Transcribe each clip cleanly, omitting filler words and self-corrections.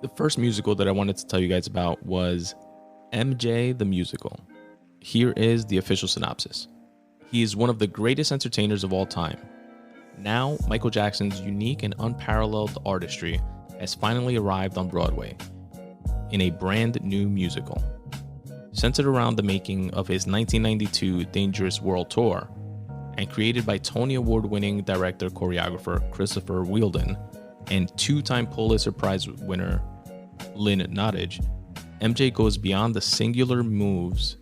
The first musical that I wanted to tell you guys about was MJ the Musical. Here is the official synopsis. He is one of the greatest entertainers of all time. Now, Michael Jackson's unique and unparalleled artistry has finally arrived on Broadway in a brand new musical. Centered around the making of his 1992 Dangerous World Tour and created by Tony Award-winning director-choreographer Christopher Wheeldon and two-time Pulitzer Prize winner Lynn Nottage, MJ goes beyond the singular moves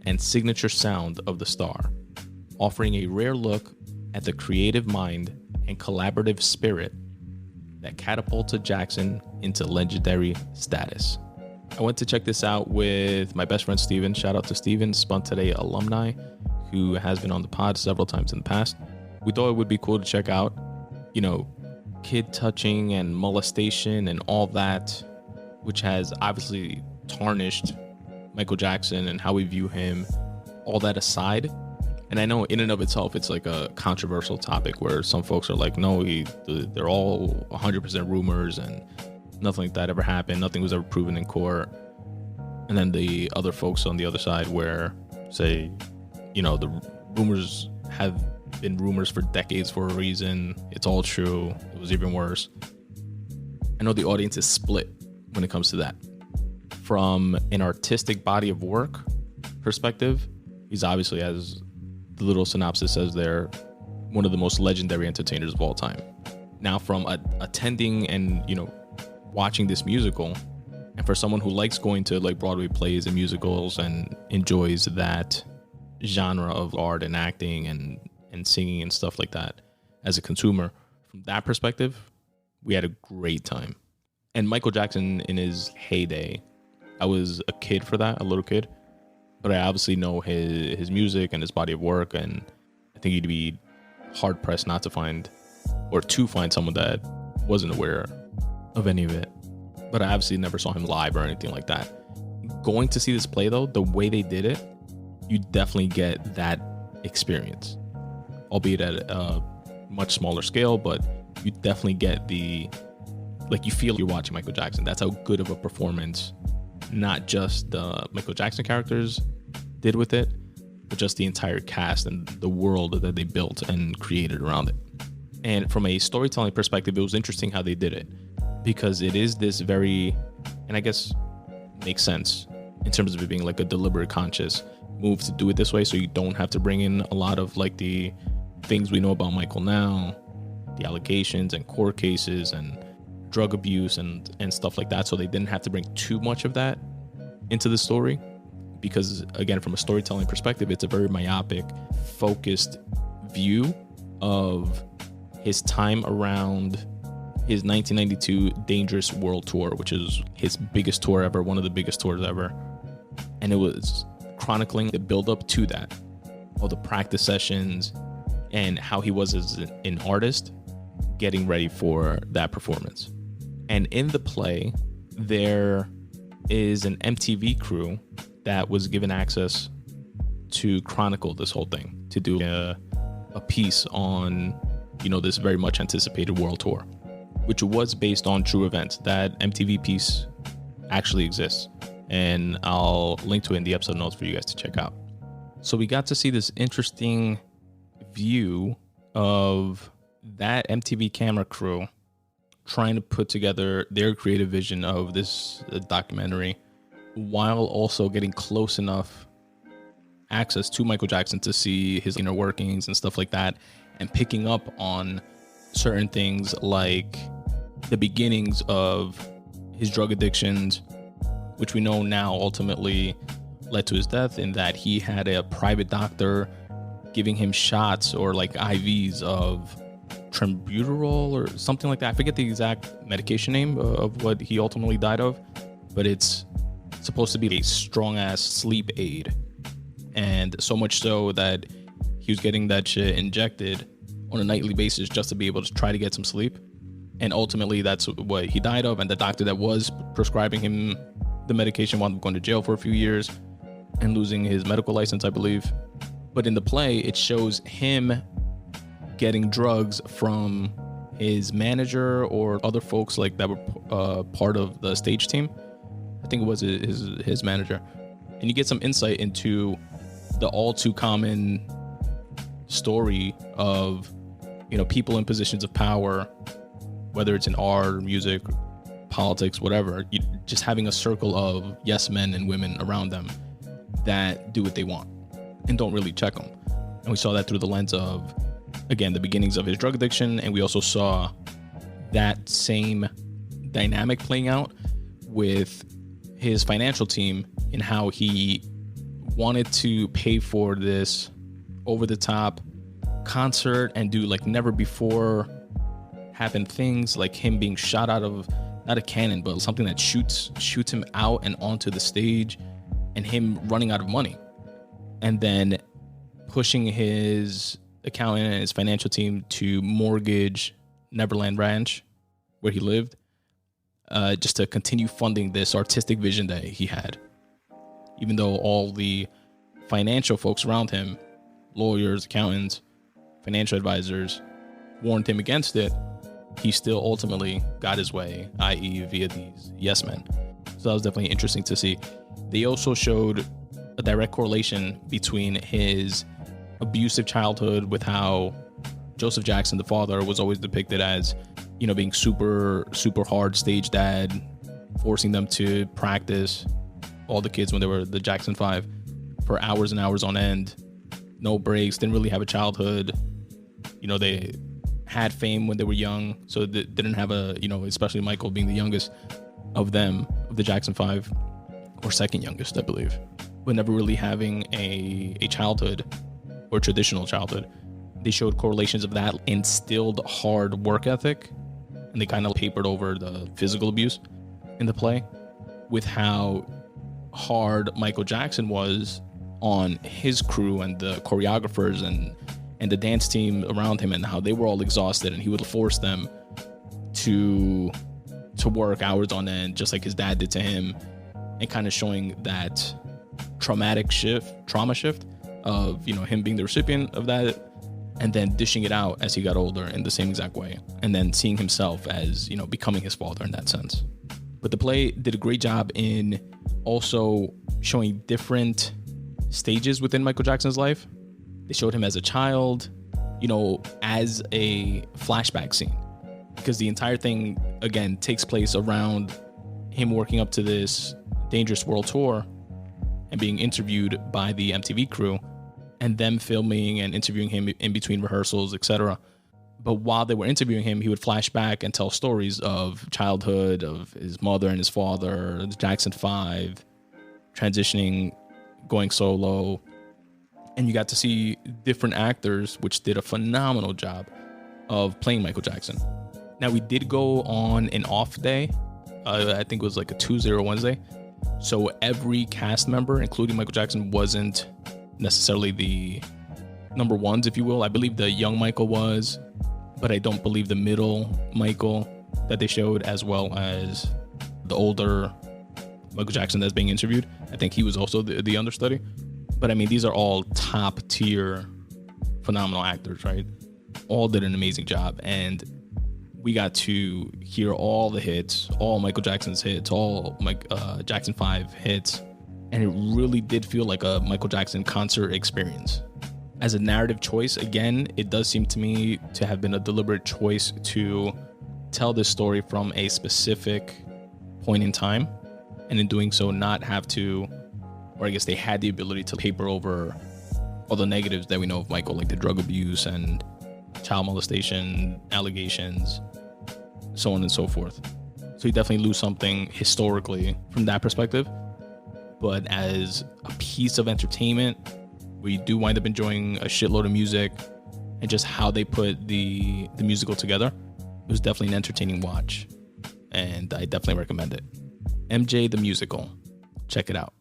and signature sound of the star, offering a rare look at the creative mind and collaborative spirit that catapulted Jackson into legendary status. I went to check this out with my best friend Steven. Shout out to Steven, Spun Today alumni, who has been on the pod several times in the past. We thought it would be cool to check out, kid touching and molestation and all that, which has obviously tarnished Michael Jackson and how we view him, all that aside. And I know in and of itself, it's like a controversial topic where some folks are like, no, they're all 100% rumors and nothing like that ever happened. Nothing was ever proven in court. And then the other folks on the other side where say, the rumors have been rumors for decades for a reason. It's all true. It was even worse. I know the audience is split when it comes to that. From an artistic body of work perspective, he's obviously, as the little synopsis says there, one of the most legendary entertainers of all time. Now, from attending and, watching this musical, and for someone who likes going to like Broadway plays and musicals and enjoys that genre of art and acting and singing and stuff like that as a consumer, from that perspective, we had a great time. And Michael Jackson in his heyday, I was a kid for that, a little kid, but I obviously know his music and his body of work, and I think you'd be hard pressed not to find someone that wasn't aware of any of it. But I obviously never saw him live or anything like that. Going to see this play though, the way they did it, you definitely get that experience, albeit at a much smaller scale, but you definitely get you feel you're watching Michael Jackson. That's how good of a performance not just the Michael Jackson characters did with it, but just the entire cast and the world that they built and created around it. And from a storytelling perspective, it was interesting how they did it, because it is this very, and I guess makes sense in terms of it being like a deliberate, conscious move to do it this way, so you don't have to bring in a lot of like the things we know about Michael now, the allegations and court cases and drug abuse and stuff like that. So they didn't have to bring too much of that into the story, because again, from a storytelling perspective, it's a very myopic, focused view of his time around his 1992 Dangerous World Tour, which is his biggest tour ever, one of the biggest tours ever. And it was chronicling the build up to that, all the practice sessions and how he was as an artist getting ready for that performance. And in the play, there is an MTV crew that was given access to chronicle this whole thing, to do a piece on, this very much anticipated world tour, which was based on true events. That MTV piece actually exists, and I'll link to it in the episode notes for you guys to check out. So we got to see this interesting view of that MTV camera crew trying to put together their creative vision of this documentary, while also getting close enough access to Michael Jackson to see his inner workings and stuff like that, and picking up on certain things like the beginnings of his drug addictions, which we know now ultimately led to his death, in that he had a private doctor giving him shots or like IVs of Trenbuterol or something like that. I forget the exact medication name of what he ultimately died of, but it's supposed to be a strong ass sleep aid. And so much so that he was getting that shit injected on a nightly basis just to be able to try to get some sleep. And ultimately that's what he died of. And the doctor that was prescribing him the medication wound up going to jail for a few years and losing his medical license, I believe. But in the play, it shows him getting drugs from his manager or other folks like that were part of the stage team. I think it was his manager. And you get some insight into the all too common story of, people in positions of power, whether it's in art, music, politics, whatever, just having a circle of yes men and women around them that do what they want and don't really check them. And we saw that through the lens of, again, the beginnings of his drug addiction. And we also saw that same dynamic playing out with his financial team and how he wanted to pay for this over-the-top concert and do like never before happened things, like him being shot out of, not a cannon, but something that shoots him out and onto the stage, and him running out of money, and then pushing his accountant and his financial team to mortgage Neverland Ranch, where he lived, just to continue funding this artistic vision that he had. Even though all the financial folks around him, lawyers, accountants, financial advisors, warned him against it, he still ultimately got his way, i.e. via these yes men. So that was definitely interesting to see. They also showed a direct correlation between his abusive childhood with how Joseph Jackson, the father, was always depicted as, being super, super hard stage dad, forcing them to practice, all the kids when they were the Jackson 5, for hours and hours on end, no breaks, didn't really have a childhood. They had fame when they were young, so they didn't have especially Michael being the youngest of them, of the Jackson 5, or second youngest, I believe, but never really having a childhood or traditional childhood. They showed correlations of that, instilled hard work ethic, and they kind of papered over the physical abuse in the play with how hard Michael Jackson was on his crew and the choreographers and the dance team around him, and how they were all exhausted, and he would force them to work hours on end, just like his dad did to him, and kind of showing that trauma shift of, him being the recipient of that, and then dishing it out as he got older in the same exact way, and then seeing himself as, becoming his father in that sense. But the play did a great job in also showing different stages within Michael Jackson's life. They showed him as a child, as a flashback scene, because the entire thing, again, takes place around him working up to this Dangerous World Tour and being interviewed by the MTV crew, and them filming and interviewing him in between rehearsals, etc. But while they were interviewing him, he would flash back and tell stories of childhood, of his mother and his father, the Jackson 5, transitioning, going solo. And you got to see different actors, which did a phenomenal job of playing Michael Jackson. Now, we did go on an off day. I think it was like a Tuesday or Wednesday. So every cast member, including Michael Jackson, wasn't necessarily the number ones, if you will. I believe the young Michael was, but I don't believe the middle Michael that they showed, as well as the older Michael Jackson that's being interviewed. I think he was also the understudy. But I mean, these are all top tier, phenomenal actors, right? All did an amazing job. And we got to hear all the hits, all Michael Jackson's hits, all Jackson 5 hits. And it really did feel like a Michael Jackson concert experience. As a narrative choice, again, it does seem to me to have been a deliberate choice to tell this story from a specific point in time. And in doing so, not have to, or I guess they had the ability to paper over all the negatives that we know of Michael, like the drug abuse and child molestation allegations, so on and so forth. So you definitely lose something historically from that perspective. But as a piece of entertainment, where you do wind up enjoying a shitload of music and just how they put the musical together, it was definitely an entertaining watch. And I definitely recommend it. MJ the Musical. Check it out.